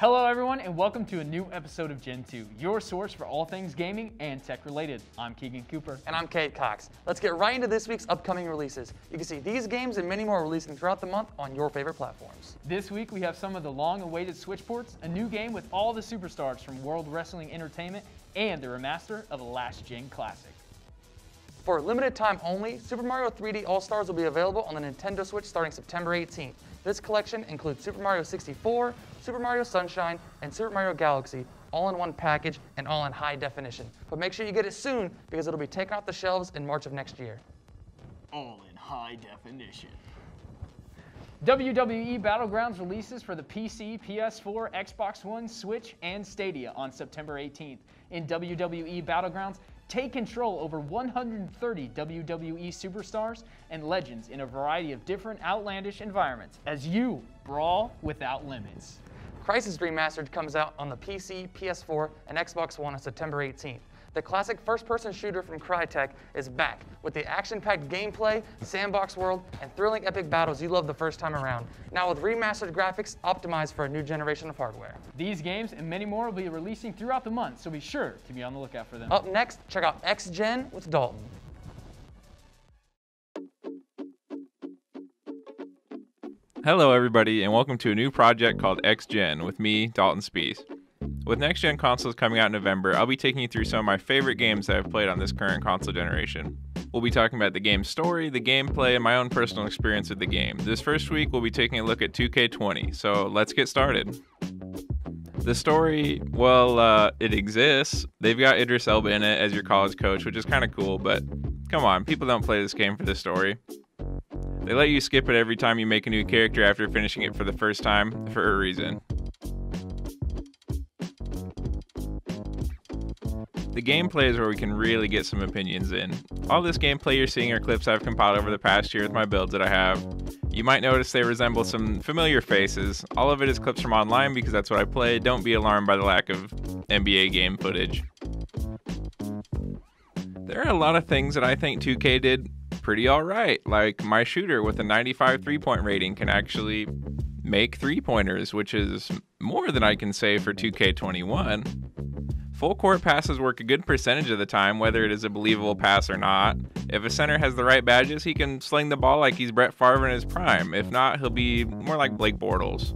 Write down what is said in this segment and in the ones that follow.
Hello everyone and welcome to a new episode of Gentoo, your source for all things gaming and tech related. I'm Keegan Cooper. And I'm Kate Cox. Let's get right into this week's upcoming releases. You can see these games and many more releasing throughout the month on your favorite platforms. This week we have some of the long-awaited Switch ports, a new game with all the superstars from World Wrestling Entertainment, and the remaster of a last-gen classic. For limited time only, Super Mario 3D All-Stars will be available on the Nintendo Switch starting September 18th. This collection includes Super Mario 64, Super Mario Sunshine, and Super Mario Galaxy, all in one package and all in high definition. But make sure you get it soon because it'll be taken off the shelves in March of next year. All in high definition. WWE Battlegrounds releases for the PC, PS4, Xbox One, Switch, and Stadia on September 18th. In WWE Battlegrounds, take control over 130 WWE superstars and legends in a variety of different outlandish environments as you brawl without limits. Crisis Remastered comes out on the PC, PS4, and Xbox One on September 18th. The classic first-person shooter from Crytek is back with the action-packed gameplay, sandbox world, and thrilling epic battles you loved the first time around, now with remastered graphics optimized for a new generation of hardware. These games and many more will be releasing throughout the month, so be sure to be on the lookout for them. Up next, check out X-Gen with Dalton. Hello everybody, and welcome to a new project called X-Gen with me, Dalton Spees. With next-gen consoles coming out in November, I'll be taking you through some of my favorite games that I've played on this current console generation. We'll be talking about the game's story, the gameplay, and my own personal experience with the game. This first week, we'll be taking a look at 2K20, so let's get started. The story, well, it exists. They've got Idris Elba in it as your college coach, which is kind of cool, but come on, people don't play this game for the story. They let you skip it every time you make a new character after finishing it for the first time, for a reason. The gameplay is where we can really get some opinions in. All this gameplay you're seeing are clips I've compiled over the past year with my builds that I have. You might notice they resemble some familiar faces. All of it is clips from online because that's what I play. Don't be alarmed by the lack of NBA game footage. There are a lot of things that I think 2K did pretty alright, like my shooter with a 95 3-point rating can actually make 3-pointers, which is more than I can say for 2K21. Full court passes work a good percentage of the time, whether it is a believable pass or not. If a center has the right badges, he can sling the ball like he's Brett Favre in his prime. If not, he'll be more like Blake Bortles.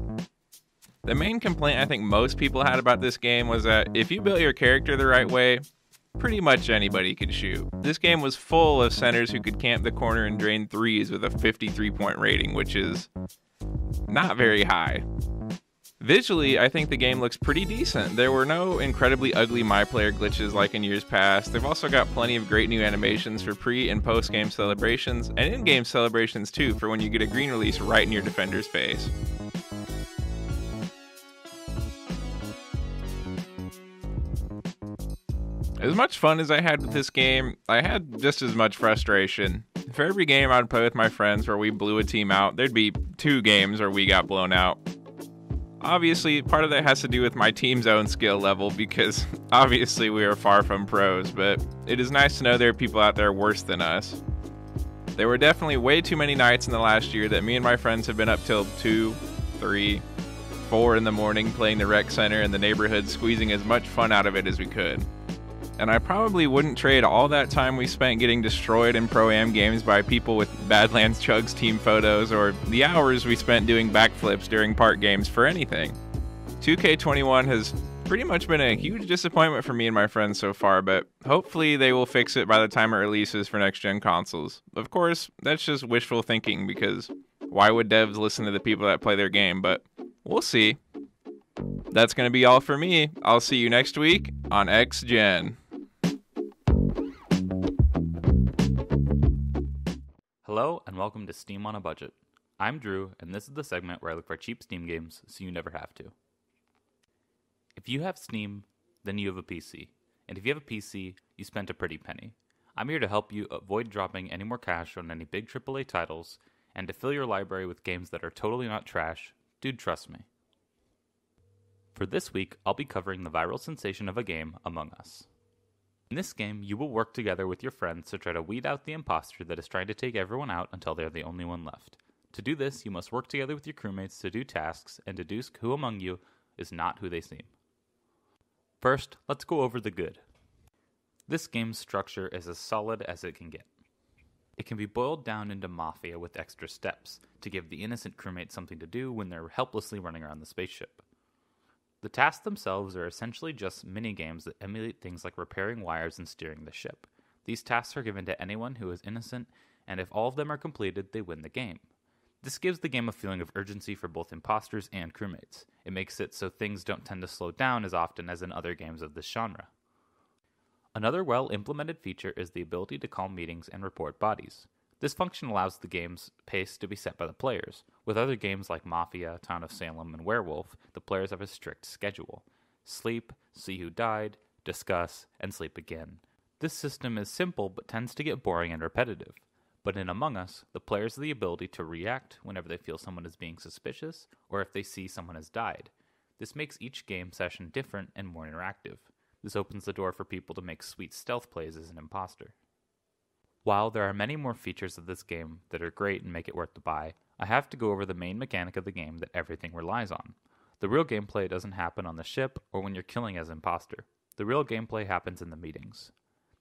The main complaint I think most people had about this game was that if you built your character the right way, pretty much anybody could shoot. This game was full of centers who could camp the corner and drain threes with a 53-point rating, which is not very high. Visually, I think the game looks pretty decent. There were no incredibly ugly MyPlayer glitches like in years past. They've also got plenty of great new animations for pre- and post-game celebrations, and in-game celebrations too for when you get a green release right in your defender's face. As much fun as I had with this game, I had just as much frustration. For every game I'd play with my friends where we blew a team out, there'd be 2 games where we got blown out. Obviously, part of that has to do with my team's own skill level because obviously we are far from pros, but it is nice to know there are people out there worse than us. There were definitely way too many nights in the last year that me and my friends have been up till 2, 3, 4 in the morning playing the rec center in the neighborhood, squeezing as much fun out of it as we could. And I probably wouldn't trade all that time we spent getting destroyed in Pro-Am games by people with Badlands Chugs team photos or the hours we spent doing backflips during park games for anything. 2K21 has pretty much been a huge disappointment for me and my friends so far, but hopefully they will fix it by the time it releases for next-gen consoles. Of course, that's just wishful thinking because why would devs listen to the people that play their game, but we'll see. That's going to be all for me. I'll see you next week on X-Gen. Hello and welcome to Steam on a Budget. I'm Drew, and this is the segment where I look for cheap Steam games so you never have to. If you have Steam, then you have a PC. And if you have a PC, you spent a pretty penny. I'm here to help you avoid dropping any more cash on any big AAA titles, and to fill your library with games that are totally not trash. Dude, trust me. For this week, I'll be covering the viral sensation of a game, Among Us. In this game, you will work together with your friends to try to weed out the imposter that is trying to take everyone out until they're the only one left. To do this, you must work together with your crewmates to do tasks and deduce who among you is not who they seem. First, let's go over the good. This game's structure is as solid as it can get. It can be boiled down into Mafia with extra steps, to give the innocent crewmates something to do when they're helplessly running around the spaceship. The tasks themselves are essentially just mini-games that emulate things like repairing wires and steering the ship. These tasks are given to anyone who is innocent, and if all of them are completed, they win the game. This gives the game a feeling of urgency for both imposters and crewmates. It makes it so things don't tend to slow down as often as in other games of this genre. Another well-implemented feature is the ability to call meetings and report bodies. This function allows the game's pace to be set by the players. With other games like Mafia, Town of Salem, and Werewolf, the players have a strict schedule. Sleep, see who died, discuss, and sleep again. This system is simple but tends to get boring and repetitive. But in Among Us, the players have the ability to react whenever they feel someone is being suspicious or if they see someone has died. This makes each game session different and more interactive. This opens the door for people to make sweet stealth plays as an imposter. While there are many more features of this game that are great and make it worth the buy, I have to go over the main mechanic of the game that everything relies on. The real gameplay doesn't happen on the ship or when you're killing as imposter. The real gameplay happens in the meetings.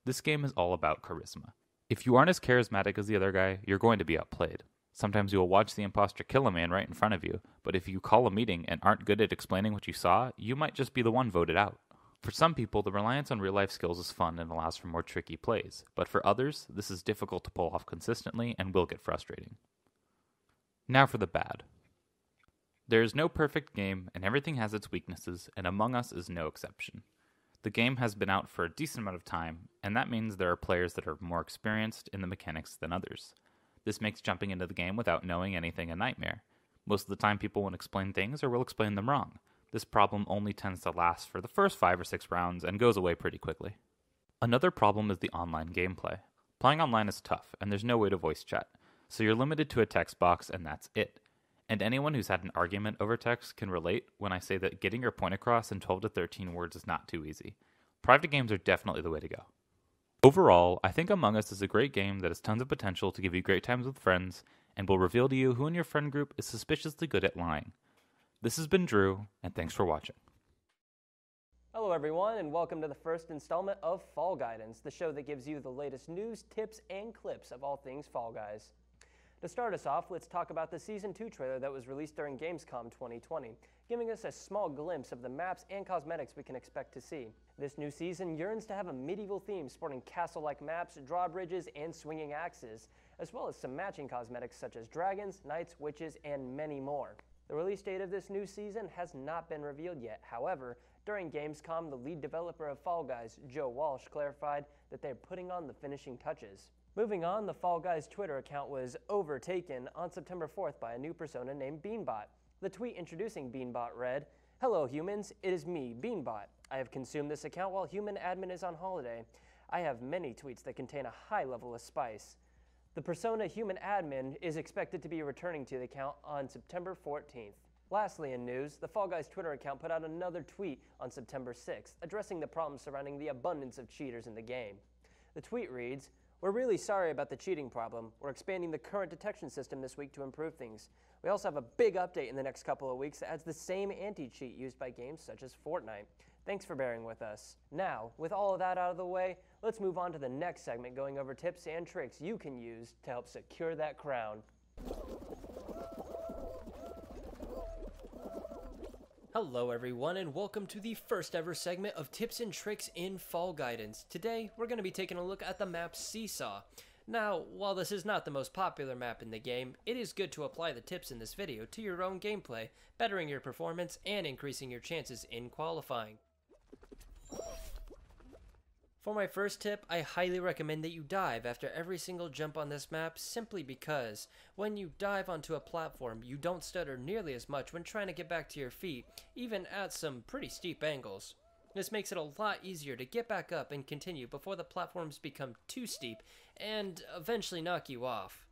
This game is all about charisma. If you aren't as charismatic as the other guy, you're going to be outplayed. Sometimes you will watch the imposter kill a man right in front of you, but if you call a meeting and aren't good at explaining what you saw, you might just be the one voted out. For some people, the reliance on real-life skills is fun and allows for more tricky plays, but for others, this is difficult to pull off consistently and will get frustrating. Now for the bad. There is no perfect game, and everything has its weaknesses, and Among Us is no exception. The game has been out for a decent amount of time, and that means there are players that are more experienced in the mechanics than others. This makes jumping into the game without knowing anything a nightmare. Most of the time people won't explain things or will explain them wrong. This problem only tends to last for the first 5 or 6 rounds and goes away pretty quickly. Another problem is the online gameplay. Playing online is tough, and there's no way to voice chat, so you're limited to a text box and that's it. And anyone who's had an argument over text can relate when I say that getting your point across in 12 to 13 words is not too easy. Private games are definitely the way to go. Overall, I think Among Us is a great game that has tons of potential to give you great times with friends and will reveal to you who in your friend group is suspiciously good at lying. This has been Drew, and thanks for watching. Hello everyone, and welcome to the first installment of Fall Guidance, the show that gives you the latest news, tips, and clips of all things Fall Guys. To start us off, let's talk about the Season 2 trailer that was released during Gamescom 2020, giving us a small glimpse of the maps and cosmetics we can expect to see. This new season yearns to have a medieval theme sporting castle-like maps, drawbridges, and swinging axes, as well as some matching cosmetics such as dragons, knights, witches, and many more. The release date of this new season has not been revealed yet. However, during Gamescom, the lead developer of Fall Guys, Joe Walsh, clarified that they're putting on the finishing touches. Moving on, the Fall Guys Twitter account was overtaken on September 4th by a new persona named Beanbot. The tweet introducing Beanbot read, "Hello humans, it is me, Beanbot. I have consumed this account while human admin is on holiday. I have many tweets that contain a high level of spice." The persona Human Admin is expected to be returning to the account on September 14th. Lastly in news, the Fall Guys Twitter account put out another tweet on September 6th, addressing the problems surrounding the abundance of cheaters in the game. The tweet reads, "We're really sorry about the cheating problem. We're expanding the current detection system this week to improve things. We also have a big update in the next couple of weeks that adds the same anti-cheat used by games such as Fortnite. Thanks for bearing with us." Now, with all of that out of the way, let's move on to the next segment going over tips and tricks you can use to help secure that crown. Hello everyone, and welcome to the first ever segment of tips and tricks in Fall Guidance. Today, we're going to be taking a look at the map Seesaw. Now, while this is not the most popular map in the game, it is good to apply the tips in this video to your own gameplay, bettering your performance and increasing your chances in qualifying. For my first tip, I highly recommend that you dive after every single jump on this map simply because when you dive onto a platform, you don't stutter nearly as much when trying to get back to your feet, even at some pretty steep angles. This makes it a lot easier to get back up and continue before the platforms become too steep and eventually knock you off.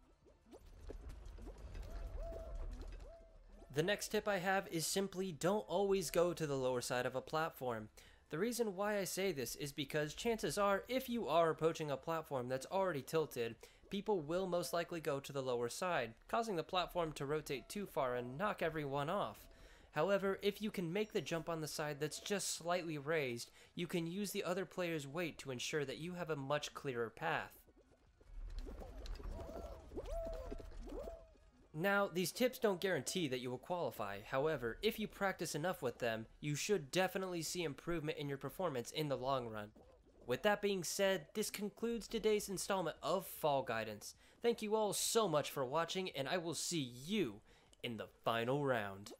The next tip I have is simply don't always go to the lower side of a platform. The reason why I say this is because chances are, if you are approaching a platform that's already tilted, people will most likely go to the lower side, causing the platform to rotate too far and knock everyone off. However, if you can make the jump on the side that's just slightly raised, you can use the other player's weight to ensure that you have a much clearer path. Now, these tips don't guarantee that you will qualify. However, if you practice enough with them, you should definitely see improvement in your performance in the long run. With that being said, this concludes today's installment of Fall Guidance. Thank you all so much for watching, and I will see you in the final round.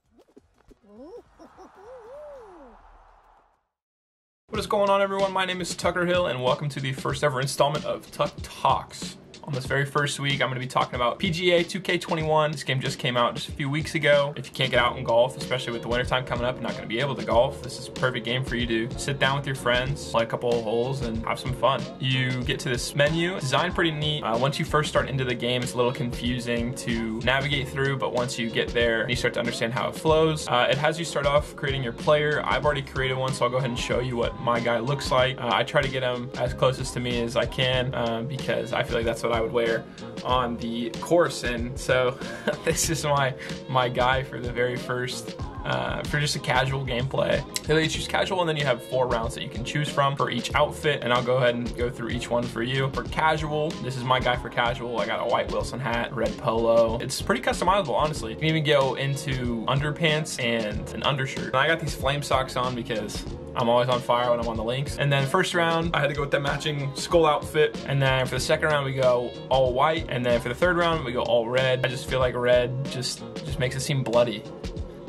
What is going on, everyone? My name is Tucker Hill, and welcome to the first ever installment of Tuck Talks. On this very first week, I'm going to be talking about PGA 2K21. This game just came out just a few weeks ago. If you can't get out and golf, especially with the wintertime coming up, you're not going to be able to golf. This is a perfect game for you to sit down with your friends, play a couple of holes, and have some fun. You get to this menu. It's designed pretty neat. Once you first start into the game, it's a little confusing to navigate through, but once you get there, you start to understand how it flows. It has you start off creating your player. I've already created one, so I'll go ahead and show you what my guy looks like. I try to get him as closest to me as I can because I feel like that's what I would wear on the course, and so this is my guy for the very first for just a casual gameplay. They let you choose casual, and then you have 4 rounds that you can choose from for each outfit, and I'll go ahead and go through each one for you. For casual, this is my guy for casual. I got a white Wilson hat, red polo. It's pretty customizable, honestly. You can even go into underpants and an undershirt. And I got these flame socks on because I'm always on fire when I'm on the links. And then first round, I had to go with that matching skull outfit. And then for the second round, we go all white. And then for the third round, we go all red. I just feel like red just makes it seem bloody.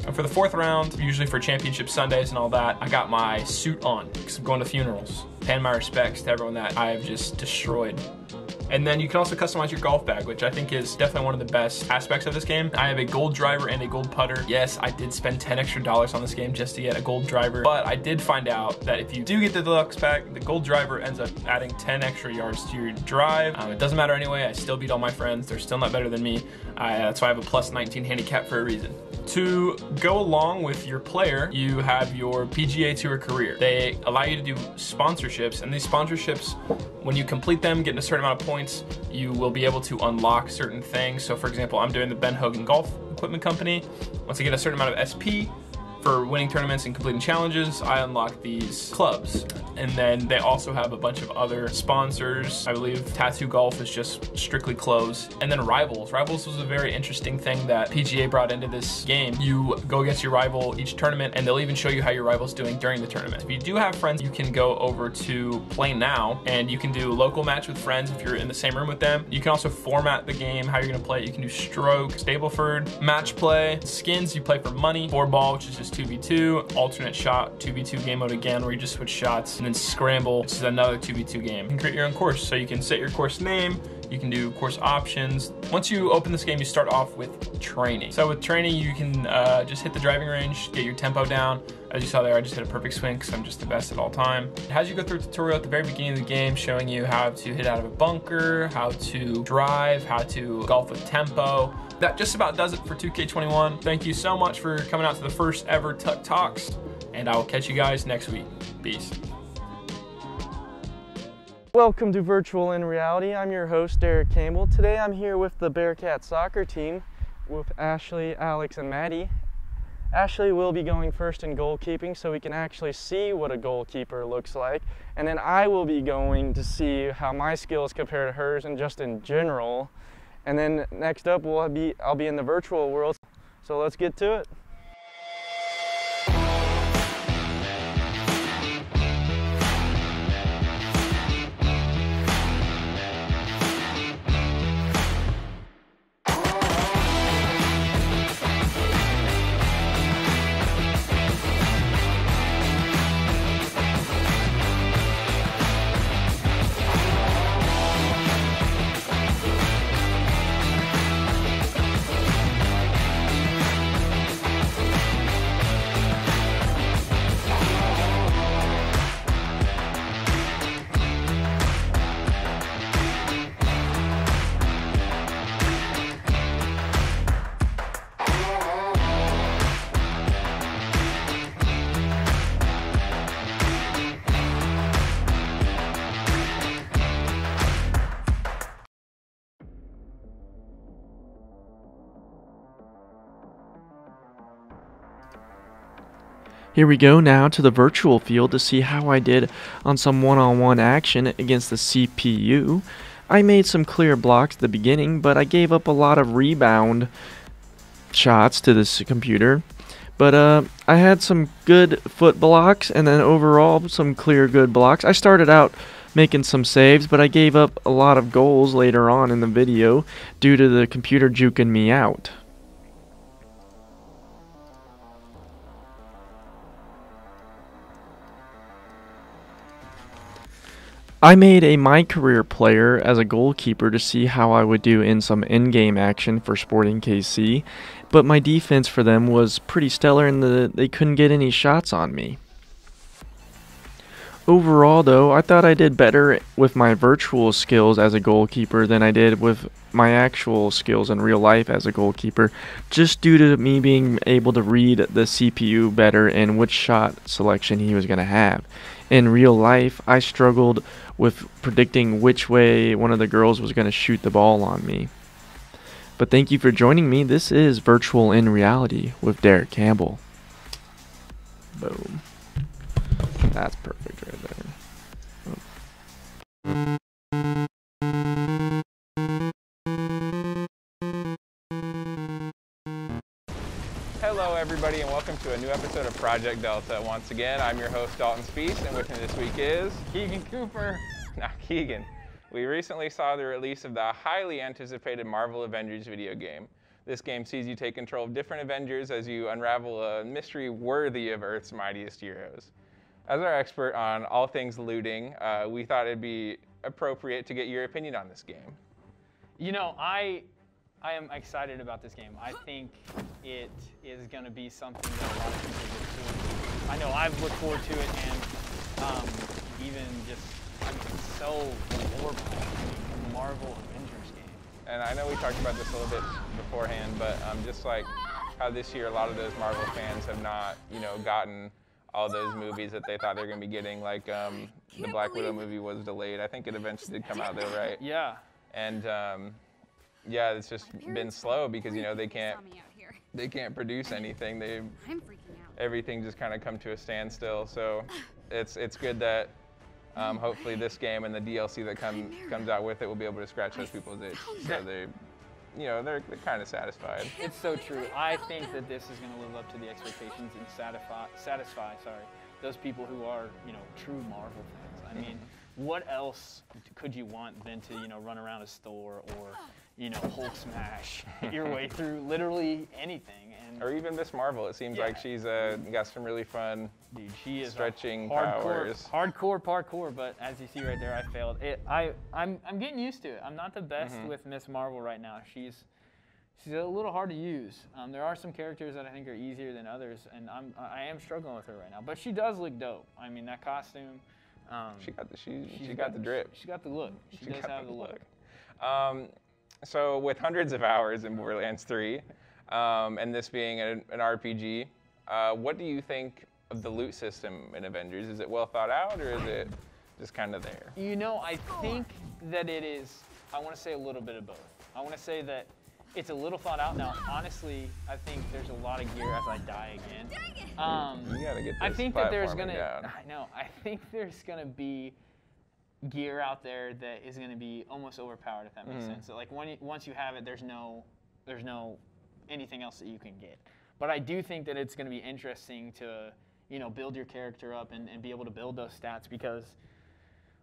And for the 4th round, usually for championship Sundays and all that, I got my suit on because I'm going to funerals. Paying my respects to everyone that I have just destroyed. And then you can also customize your golf bag, which I think is definitely one of the best aspects of this game. I have a gold driver and a gold putter. Yes, I did spend $10 extra on this game just to get a gold driver, but I did find out that if you do get the deluxe pack, the gold driver ends up adding 10 extra yards to your drive. It doesn't matter anyway. I still beat all my friends. They're still not better than me. That's why I have a plus 19 handicap for a reason. To go along with your player, you have your PGA Tour career. They allow you to do sponsorships, and these sponsorships, when you complete them, getting a certain amount of points, you will be able to unlock certain things. So for example, I'm doing the Ben Hogan Golf Equipment Company. Once I get a certain amount of SP for winning tournaments and completing challenges, I unlock these clubs. And then they also have a bunch of other sponsors. I believe Tattoo Golf is just strictly clothes. And then rivals. Rivals was a very interesting thing that PGA brought into this game. You go against your rival each tournament, and they'll even show you how your rival's doing during the tournament. If you do have friends, you can go over to Play Now, and you can do local match with friends if you're in the same room with them. You can also format the game, how you're gonna play it. You can do stroke, Stableford, match play, skins, you play for money, 4-ball, which is just 2v2, alternate shot, 2v2 game mode again, where you just switch shots, and then scramble, which is another 2v2 game. You can create your own course, so you can set your course name, you can do course options. Once you open this game, you start off with training. So with training, you can just hit the driving range, get your tempo down. As you saw there, I just hit a perfect swing because I'm just the best at all time. It has you go through a tutorial at the very beginning of the game showing you how to hit out of a bunker, how to drive, how to golf with tempo. That just about does it for 2K21. Thank you so much for coming out to the first ever Tuck Talks, and I will catch you guys next week. Peace. Welcome to Virtual in Reality. I'm your host, Derek Campbell. Today I'm here with the Bearcat soccer team with Ashley, Alex, and Maddie. Ashley will be going first in goalkeeping so we can actually see what a goalkeeper looks like. And then I will be going to see how my skills compare to hers and just in general. And then next up I'll be in the virtual world. So let's get to it. Here we go now to the virtual field to see how I did on some one-on-one action against the CPU. I made some clear blocks at the beginning, but I gave up a lot of rebound shots to this computer. But I had some good foot blocks and then overall some clear good blocks. I started out making some saves, but I gave up a lot of goals later on in the video due to the computer juking me out. I made a my career player as a goalkeeper to see how I would do in some in-game action for Sporting KC, but my defense for them was pretty stellar and they couldn't get any shots on me. Overall though, I thought I did better with my virtual skills as a goalkeeper than I did with my actual skills in real life as a goalkeeper, just due to me being able to read the CPU better and which shot selection he was going to have. In real life, I struggled with predicting which way one of the girls was going to shoot the ball on me. But thank you for joining me. This is Virtual in Reality with Derek Campbell. Boom. That's perfect right there. Hello everybody and welcome to a new episode of Project Delta. Once again, I'm your host Dalton Speece and with me this week is Keegan Cooper. Now Keegan. We recently saw the release of the highly anticipated Marvel Avengers video game. This game sees you take control of different Avengers as you unravel a mystery worthy of Earth's mightiest heroes. As our expert on all things looting, we thought it'd be appropriate to get your opinion on this game. You know, I am excited about this game. I think it is going to be something that a lot of people look forward to. I know I've looked forward to it, and even just, I'm so bored by the Marvel Avengers game. And I know we talked about this a little bit beforehand, but just like how this year a lot of those Marvel fans have not, gotten all those movies that they thought they were going to be getting, like the Black Widow movie was delayed. I think it eventually did come out though, right? Yeah. And yeah, it's just been slow because they can't produce anything. Everything just kind of come to a standstill. So it's good that hopefully this game and the DLC that comes out with it will be able to scratch those people's itch. So they're kind of satisfied. It's so true. I think that this is going to live up to the expectations and satisfy those people who are, true Marvel fans. I mean, what else could you want than to, run around a store or, Hulk smash your way through literally anything? Or even Miss Marvel. It seems like she's got some really fun stretching powers. Hardcore parkour, but as you see right there, I failed. I'm getting used to it. I'm not the best with Miss Marvel right now. She's a little hard to use. There are some characters that I think are easier than others, and I am struggling with her right now. But she does look dope. I mean, that costume. She got the drip. She got the look. She does have the look. So with hundreds of hours in Borderlands 3, and this being an RPG, what do you think of the loot system in Avengers? Is it well thought out, or is it just kind of there? I think that it is, I want to say a little bit of both. I want to say that it's a little thought out. Now, honestly, I think there's a lot of gear as I die again. You gotta get this I think that there's platforming down. I think there's gonna be gear out there that is gonna be almost overpowered, if that makes sense. So like once you have it, there's no anything else that you can get. But I do think that it's gonna be interesting to build your character up and be able to build those stats, because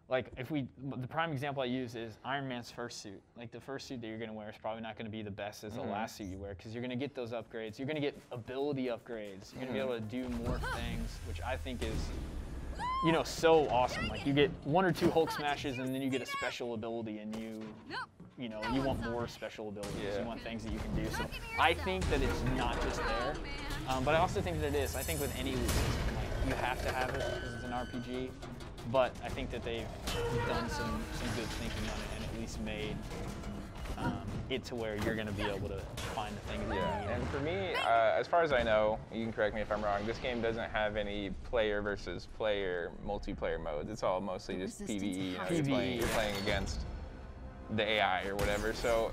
like the prime example I use is Iron Man's first suit. Like the first suit that you're gonna wear is probably not gonna be the best as the last suit you wear, because you're gonna get those upgrades. You're gonna get ability upgrades. You're gonna be able to do more things, which I think is, so awesome. Like you get 1 or 2 Hulk smashes, and then you get a special ability, and you want more special abilities. Yeah. You want things that you can do. So I think that it's not just there, but I also think that it is. I think with any loot system, you have to have it because it's an RPG. But I think that they've done some good thinking on it, and at least made it to where you're going to be able to find the things that you need. And for me, as far as I know, you can correct me if I'm wrong, this game doesn't have any player versus player multiplayer modes. It's all mostly just PvE. You're playing against the AI or whatever. So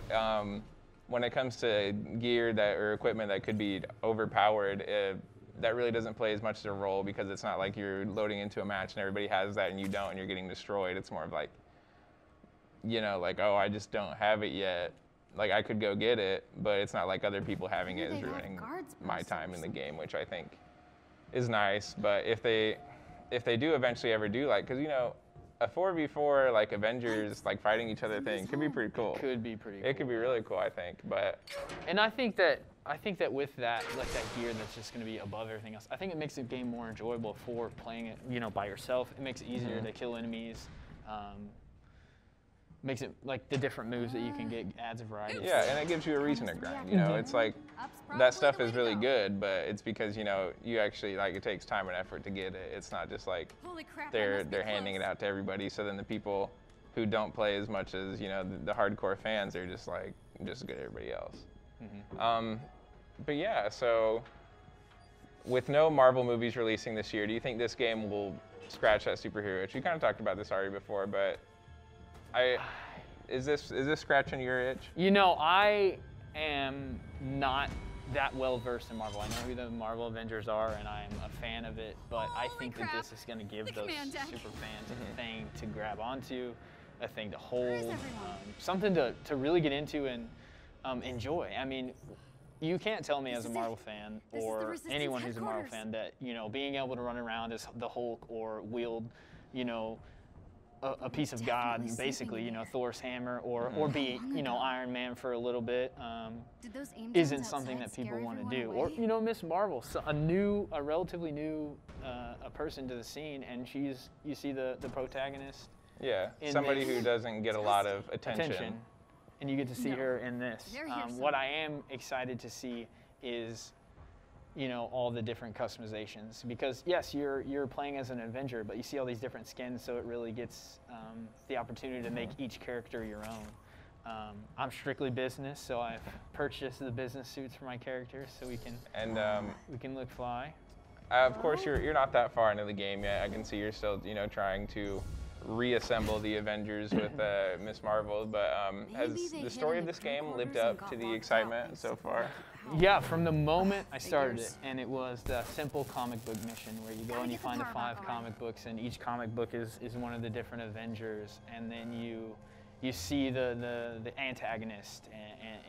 when it comes to gear or equipment that could be overpowered, that really doesn't play as much as a role because it's not like you're loading into a match and everybody has that and you don't and you're getting destroyed. It's more of like, you know, like, oh, I just don't have it yet. Like, I could go get it, but it's not like other people having it is ruining my time in the game, which I think is nice. But if they do eventually ever do, like, because, you know, a 4v4, like, Avengers, like, fighting each other thing could be pretty cool. Could be pretty cool. It could be really cool, I think. But and I think that with that, like, that gear that's just going to be above everything else, I think it makes the game more enjoyable for playing it, you know, by yourself. It makes it easier to kill enemies. Makes it, like, the different moves that you can get adds a variety. Yeah, and it gives you a reason to grind. You know, it's like, that stuff is really good, but it's because, you know, you actually, like, it takes time and effort to get it. It's not just like they're handing it out to everybody, so then the people who don't play as much as, you know, the hardcore fans are just like, just as good as everybody else. But yeah, so with no Marvel movies releasing this year, do you think this game will scratch that superhero itch? You kind of talked about this already before, but is this scratching your itch? You know, I am not that well versed in Marvel. I know who the Marvel Avengers are, and I'm a fan of it. But I think that this is going to give those super fans a thing to grab onto, a thing to hold, something to really get into and enjoy. I mean, you can't tell me as a Marvel fan or anyone who's a Marvel fan that, you know, being able to run around as the Hulk or wield, you know, a piece of God, basically, you know, Thor's hammer, or be, you know, Iron Man for a little bit, isn't something that people want to do. Or, you know, Miss Marvel, a relatively new a person to the scene, and you see the protagonist. Yeah, somebody who doesn't get a lot of attention. And you get to see her in this. What I am excited to see is, you know, all the different customizations, because yes, you're playing as an Avenger, but you see all these different skins, so it really gets the opportunity to make each character your own. I'm strictly business, so I've purchased the business suits for my characters so we can look fly. Of course, you're not that far into the game yet. I can see you're still, you know, trying to reassemble the Avengers with Miss Marvel, but has the story of this game lived up to the excitement so far? Yeah, from the moment I started it, and it was the simple comic book mission where you go and you find the 5 comic books, and each comic book is one of the different Avengers, and then you see the antagonist,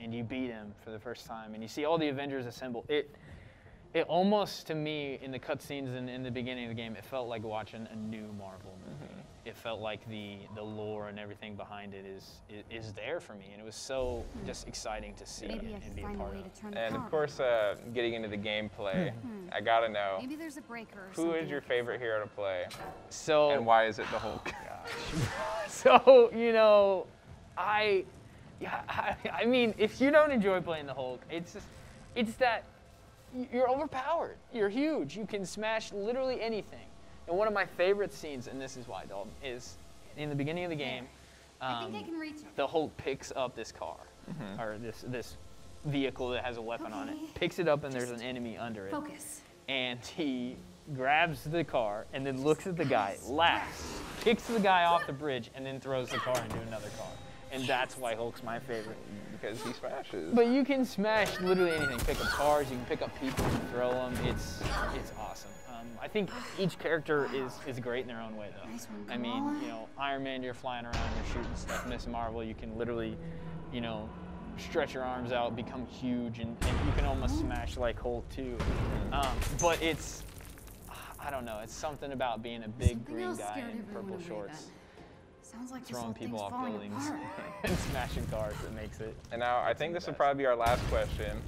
and you beat him for the first time, and you see all the Avengers assemble. It almost, to me, in the cutscenes in the beginning of the game, it felt like watching a new Marvel movie. It felt like the lore and everything behind it is there for me, and it was so just exciting to see and be a part of. And of course, getting into the gameplay, I gotta know, who is your favorite hero to play, and why is it the Hulk? So, you know, I mean, if you don't enjoy playing the Hulk, it's that you're overpowered. You're huge. You can smash literally anything. And one of my favorite scenes, and this is why, Dalton, is in the beginning of the game, the Hulk picks up this car, or this vehicle that has a weapon on it, picks it up, and there's an enemy under it. And he grabs the car and then looks at the guy, laughs, kicks the guy off the bridge, and then throws the car into another car. And that's why Hulk's my favorite. Because he smashes. But you can smash literally anything. Pick up cars, you can pick up people and throw them. It's awesome. I think each character is great in their own way, though. I mean, you know, Iron Man, you're flying around, you're shooting stuff. Miss Marvel, you can literally, you know, stretch your arms out, become huge, and you can almost smash like Hulk too. But it's, I don't know, it's something about being a big green guy in purple shorts. Sounds like throwing people off buildings and smashing cars that makes it. And now I think this will probably be our last question,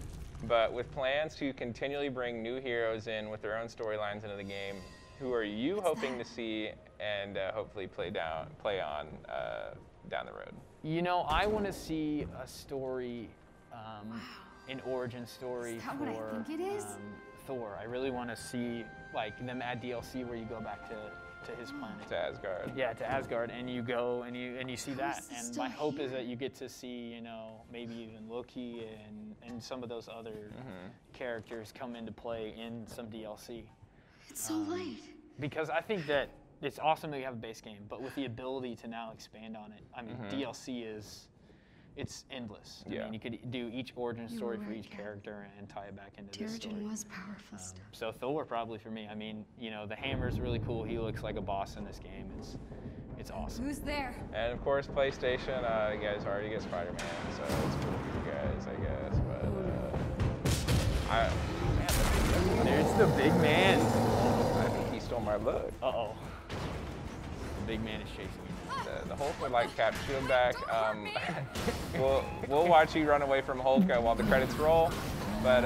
but with plans to continually bring new heroes in with their own storylines into the game, who are you hoping to see and hopefully play on down the road? You know, I want to see a story, an origin story for Thor. I really want to see like them add DLC where you go back to his planet. To Asgard. Yeah, to Asgard, and you go and you see that. And my hope is that you get to see, you know, maybe even Loki and some of those other characters come into play in some DLC. It's so late. Because I think that it's awesome that you have a base game, but with the ability to now expand on it, I mean, DLC is it's endless. I Yeah. mean, you could do each origin You story were for right, each Kat. character and tie it back into this story. Tyrogen was powerful stuff. So Thor probably for me. I mean, you know, the hammer's really cool. He looks like a boss in this game. It's awesome. Who's there? And of course, PlayStation, you guys already get Spider-Man, so it's cool for you guys, I guess. But There's the big man. I think he stole my look. Uh-oh. The big man is chasing you. The Hulk would like Cap shield back. We'll watch you run away from Hulk while the credits roll. But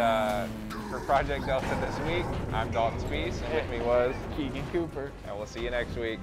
for Project Delta this week, I'm Dalton Spees, and with me was Keegan Cooper. and we'll see you next week.